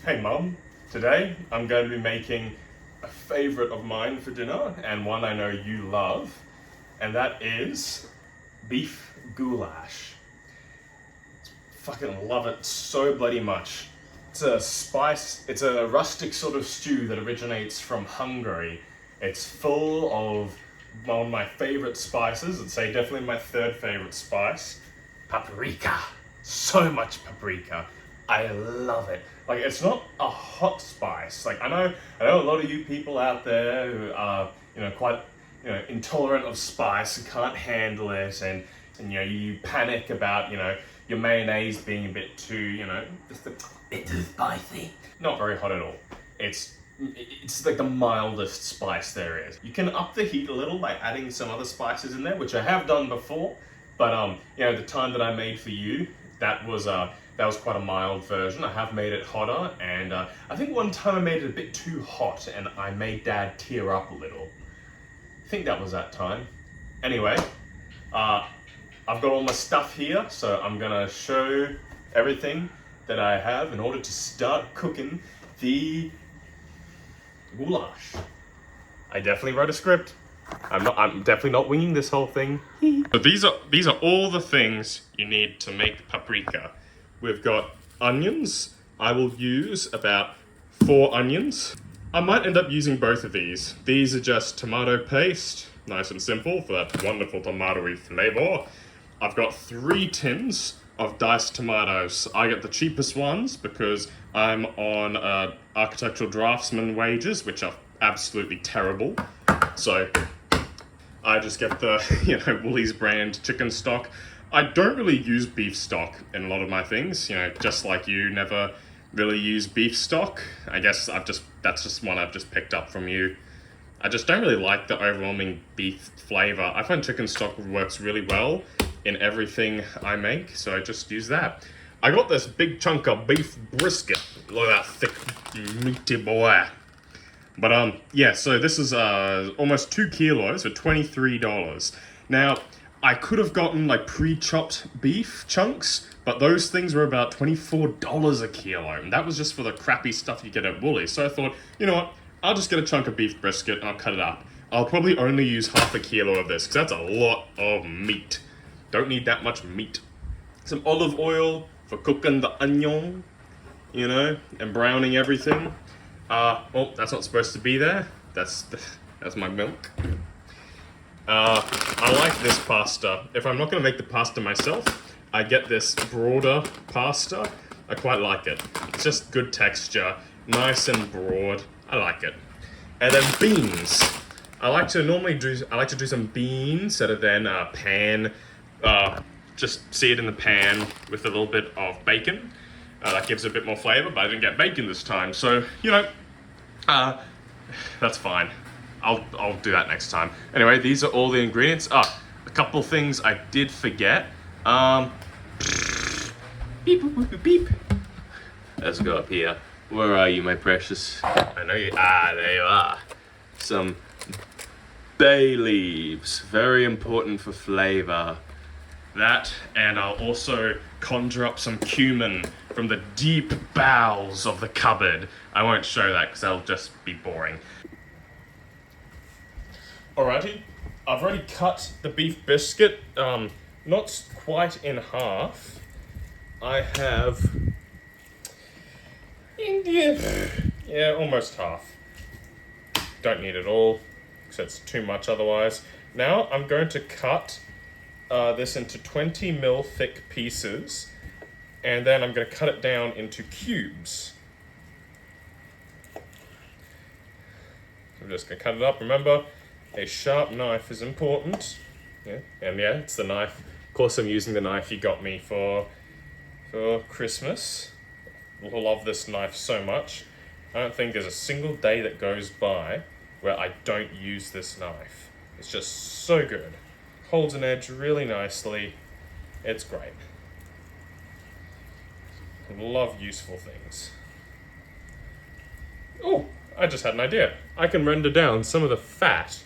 Hey Mum, today I'm going to be making a favourite of mine for dinner and one I know you love, and that is beef goulash. Fucking love it so bloody much. It's a rustic sort of stew that originates from Hungary. It's full of one of my favourite spices. I'd say definitely my third favourite spice, paprika. So much paprika. I love it. Like, it's not a hot spice. Like, I know a lot of you people out there who are, quite, intolerant of spice and can't handle it, and you panic about, your mayonnaise being a bit too, just a bit too spicy. Not very hot at all. It's like the mildest spice there is. You can up the heat a little by adding some other spices in there, which I have done before, but the time that I made for you, that was quite a mild version. I have made it hotter, and I think one time I made it a bit too hot and I made Dad tear up a little. I think that was that time. Anyway, I've got all my stuff here, so I'm gonna show everything that I have in order to start cooking the goulash. I definitely wrote a script. I'm definitely not winging this whole thing. So these are all the things you need to make paprika. We've got onions. I will use about 4 onions. I might end up using both of these. These are just tomato paste, nice and simple for that wonderful tomatoey flavor. I've got 3 tins of diced tomatoes. I get the cheapest ones because I'm on architectural draftsman wages, which are absolutely terrible. So I just get the, Woolies brand chicken stock. I don't really use beef stock in a lot of my things, just like you never really use beef stock. I guess that's just one I've just picked up from you. I just don't really like the overwhelming beef flavor. I find chicken stock works really well in everything I make, so I just use that. I got this big chunk of beef brisket. Look at that thick, meaty boy. But yeah, so this is almost 2 kilos for $23. Now, I could have gotten like pre-chopped beef chunks, but those things were about $24 a kilo, and that was just for the crappy stuff you get at Woolies. So I thought, you know what, I'll just get a chunk of beef brisket and I'll cut it up. I'll probably only use half a kilo of this, because that's a lot of meat. Don't need that much meat. Some olive oil for cooking the onion, and browning everything. Oh, that's not supposed to be there. That's my milk. I like this pasta. If I'm not going to make the pasta myself, I get this broader pasta. I quite like it. It's just good texture, nice and broad. I like it. And then beans. I like to do some beans that are then pan. Just see it in the pan with a little bit of bacon. That gives it a bit more flavor, but I didn't get bacon this time, so that's fine. I'll do that next time. Anyway, these are all the ingredients. A couple things I did forget. Beep, boop, boop, beep. Let's go up here. Where are you, my precious? I know you. There you are. Some bay leaves, very important for flavor. That, and I'll also conjure up some cumin from the deep bowels of the cupboard. I won't show that because that'll just be boring. Alrighty, I've already cut the beef biscuit, not quite in half. I have, yeah, almost half. Don't need it all, because it's too much otherwise. Now I'm going to cut this into 20 mil thick pieces, and then I'm going to cut it down into cubes. I'm just going to cut it up. Remember, a sharp knife is important. Yeah, and yeah, it's the knife. Of course, I'm using the knife you got me for Christmas. I love this knife so much. I don't think there's a single day that goes by where I don't use this knife. It's just so good. Holds an edge really nicely. It's great. I love useful things. Oh, I just had an idea. I can render down some of the fat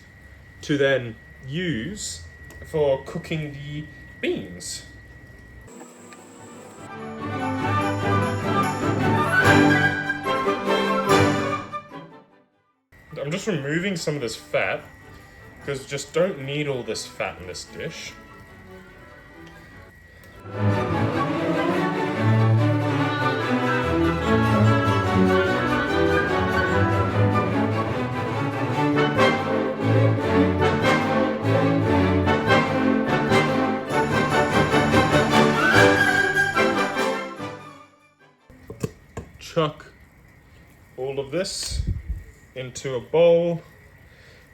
to then use for cooking the beans. just removing some of this fat, because just don't need all this fat in this dish. Chuck all of this into a bowl.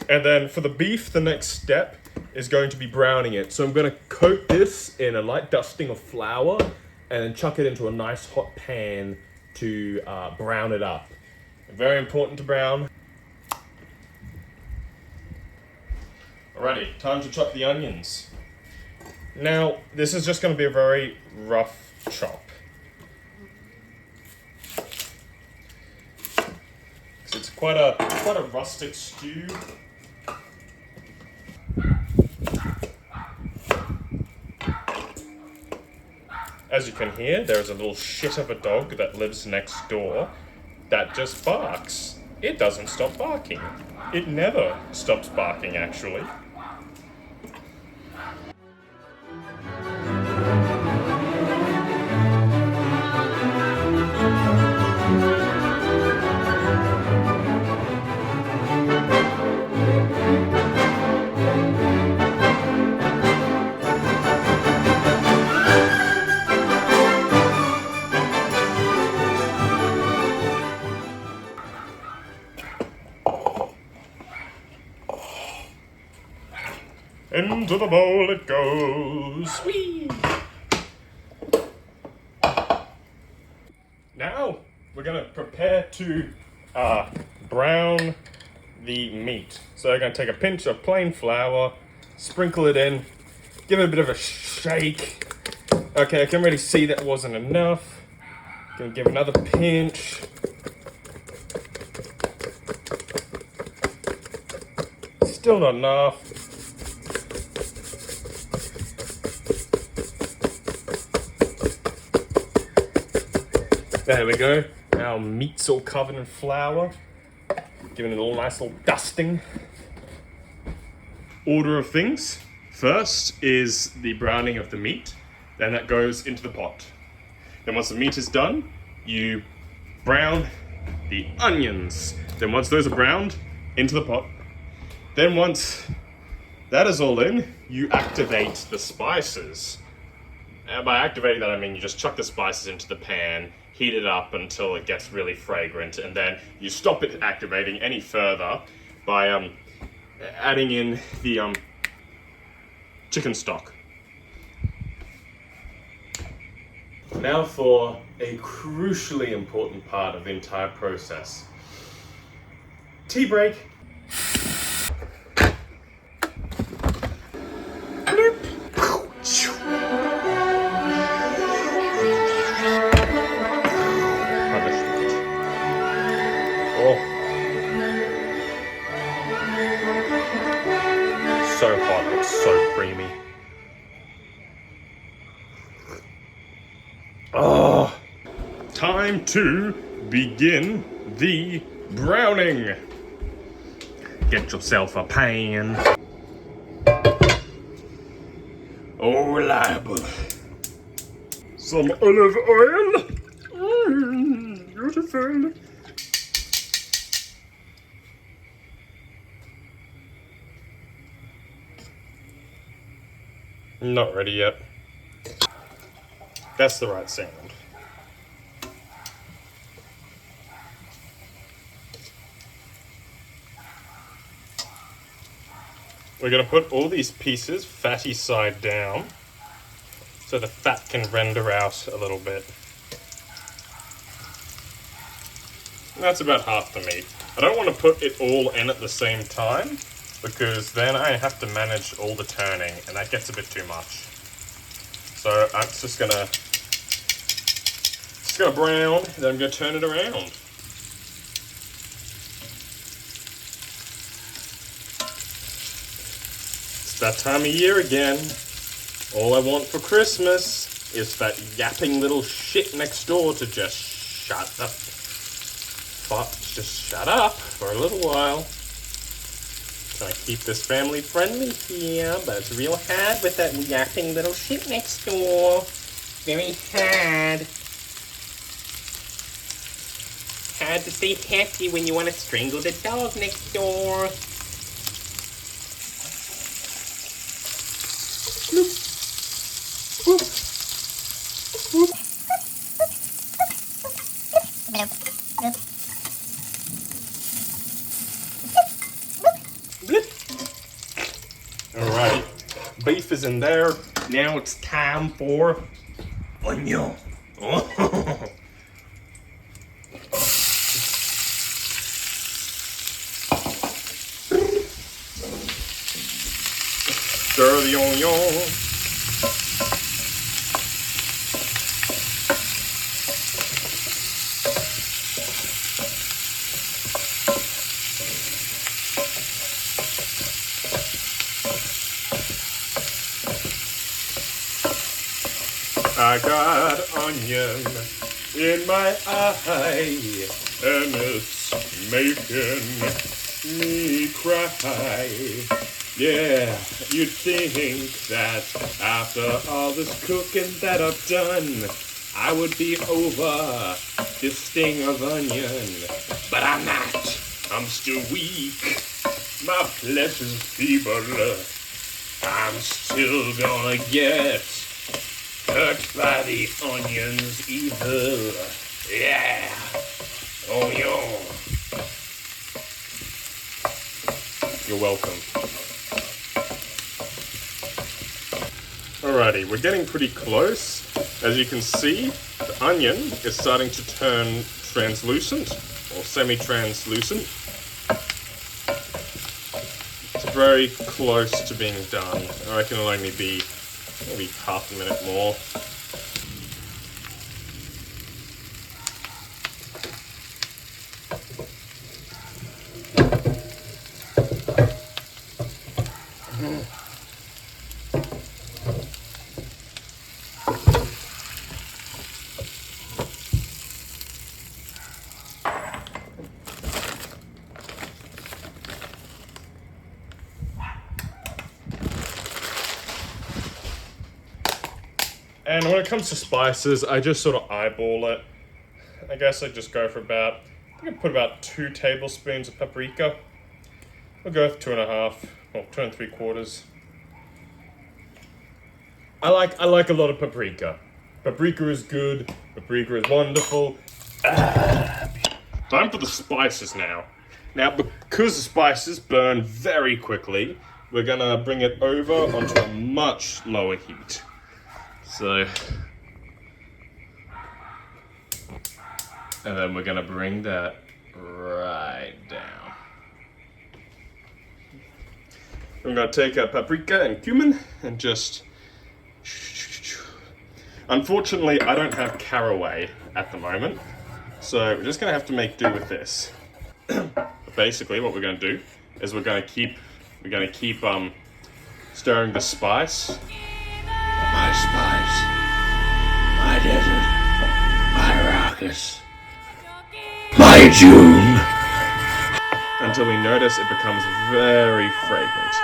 And then for the beef, the next step is going to be browning it. So I'm going to coat this in a light dusting of flour and then chuck it into a nice hot pan to brown it up. Very important to brown. Alrighty, time to chop the onions. Now, this is just going to be a very rough chop. It's quite a rustic stew. As you can hear, there's a little shit of a dog that lives next door that just barks. It doesn't stop barking. It never stops barking, actually. Into the bowl it goes. Whee! Now we're going to prepare to brown the meat. So I'm going to take a pinch of plain flour, sprinkle it in, give it a bit of a shake. Okay, I can already see that wasn't enough. Gonna give another pinch. Still not enough. There we go. Our meat's all covered in flour. Giving it a nice little dusting. Order of things. First is the browning of the meat. Then that goes into the pot. Then once the meat is done, you brown the onions. Then once those are browned, into the pot. Then once that is all in, you activate the spices. And by activating that, I mean you just chuck the spices into the pan, heat it up until it gets really fragrant, and then you stop it activating any further by adding in the chicken stock. Now for a crucially important part of the entire process. Tea break. So hot, it's so creamy. Oh, time to begin the browning. Get yourself a pan. Oh, reliable. Some olive oil. Beautiful. Not ready yet. That's the right sound. We're going to put all these pieces fatty side down so the fat can render out a little bit. And that's about half the meat. I don't want to put it all in at the same time because then I have to manage all the turning and that gets a bit too much. So I'm just gonna brown, then I'm gonna turn it around. It's that time of year again. All I want for Christmas is that yapping little shit next door to just shut up. Just shut up for a little while. Trying to keep this family friendly here, but it's real hard with that yapping little shit next door. Very hard. Hard to stay happy when you want to strangle the dog next door. Bloop. Boop. Boop. Bloop. Alright, beef is in there. Now it's time for onion. Stir the onion. I got onion in my eye, and it's making me cry. Yeah, you'd think that after all this cooking that I've done, I would be over this sting of onion. But I'm not. I'm still weak. My flesh is feeble. I'm still gonna get hurt by the onion's evil. Yeah. Onion. You're welcome. Alrighty, we're getting pretty close. As you can see, the onion is starting to turn translucent or semi-translucent. It's very close to being done. I reckon it'll only be maybe half a minute more. And when it comes to spices, I just sort of eyeball it. I guess I just go for about, I can put about 2 tablespoons of paprika. I'll go for 2.5, or 2 3/4. I like a lot of paprika. Paprika is good, paprika is wonderful. Time for the spices now. Now, because the spices burn very quickly, we're gonna bring it over onto a much lower heat. So, and then we're gonna bring that right down. I'm gonna take a paprika and cumin and just, unfortunately I don't have caraway at the moment, so we're just gonna have to make do with this. Basically what we're gonna do is we're gonna keep stirring the spice. My spice, my desert, my Arrakis, my June. Until we notice it becomes very fragrant.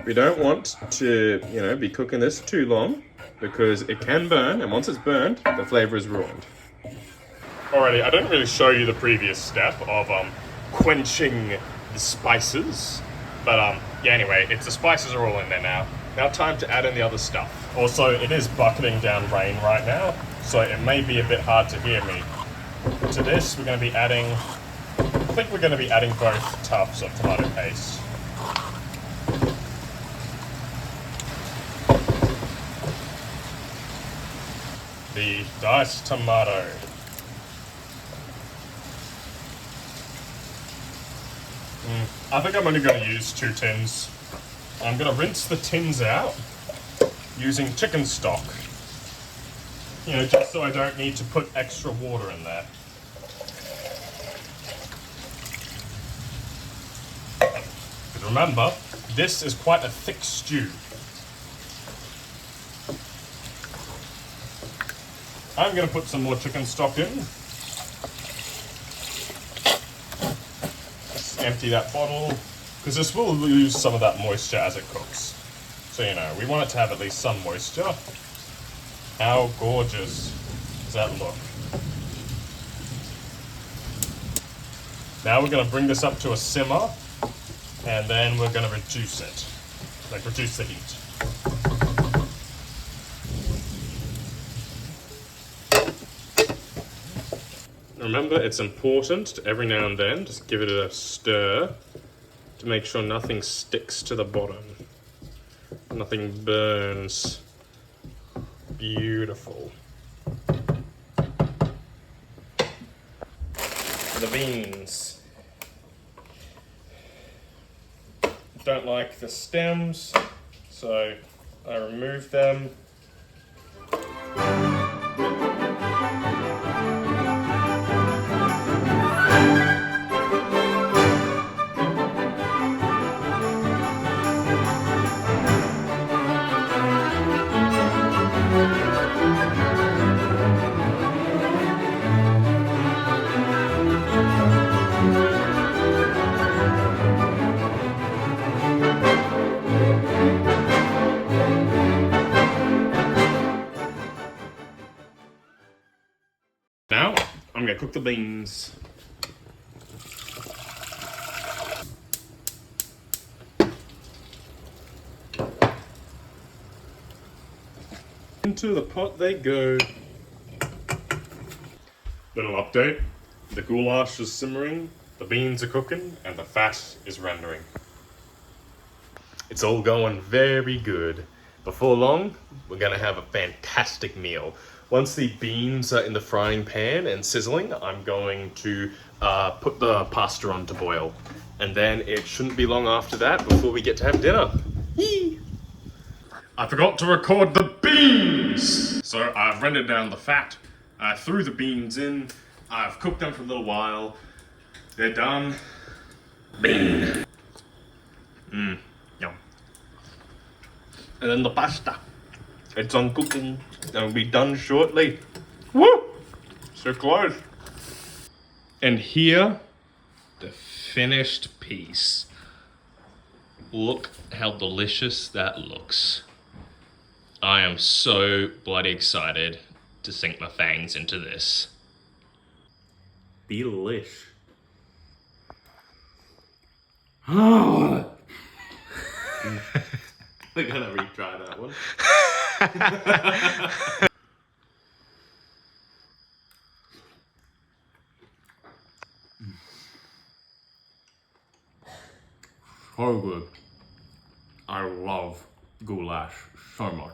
We don't want to, be cooking this too long because it can burn, and once it's burned, the flavor is ruined. Alrighty, I didn't really show you the previous step of quenching the spices, but yeah, anyway, the spices are all in there now. Now time to add in the other stuff. Also, it is bucketing down rain right now, so it may be a bit hard to hear me. To this, we're going to be adding, I think we're going to be adding both tubs of tomato paste. The diced tomato. I think I'm only going to use 2 tins. I'm going to rinse the tins out using chicken stock. Just so I don't need to put extra water in there. But remember, this is quite a thick stew. I'm going to put some more chicken stock in. Let's empty that bottle. because this will lose some of that moisture as it cooks. So, you know, we want it to have at least some moisture. How gorgeous does that look? Now we're going to bring this up to a simmer, and then we're going to reduce it. Like, reduce the heat. Remember, it's important to every now and then just give it a stir to make sure nothing sticks to the bottom. Nothing burns. Beautiful. The beans. Don't like the stems, so I remove them. Now, I'm gonna cook the beans. Into the pot they go. Little update. The goulash is simmering, the beans are cooking, and the fat is rendering. It's all going very good. Before long, we're gonna have a fantastic meal. Once the beans are in the frying pan and sizzling, I'm going to put the pasta on to boil. And then it shouldn't be long after that before we get to have dinner. Yee! I forgot to record the beans! So I've rendered down the fat. I threw the beans in. I've cooked them for a little while. They're done. Bean. Yum. And then the pasta. It's on cooking. It'll be done shortly. Woo! So close. And here, the finished piece. Look how delicious that looks. I am so bloody excited to sink my fangs into this. Be delish. We're gonna retry that one. So good. I love goulash so much.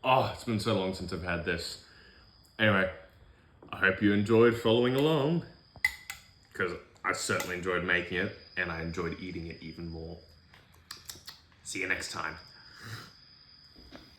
Oh, it's been so long since I've had this. Anyway, I hope you enjoyed following along, because I certainly enjoyed making it, and I enjoyed eating it even more. See you next time.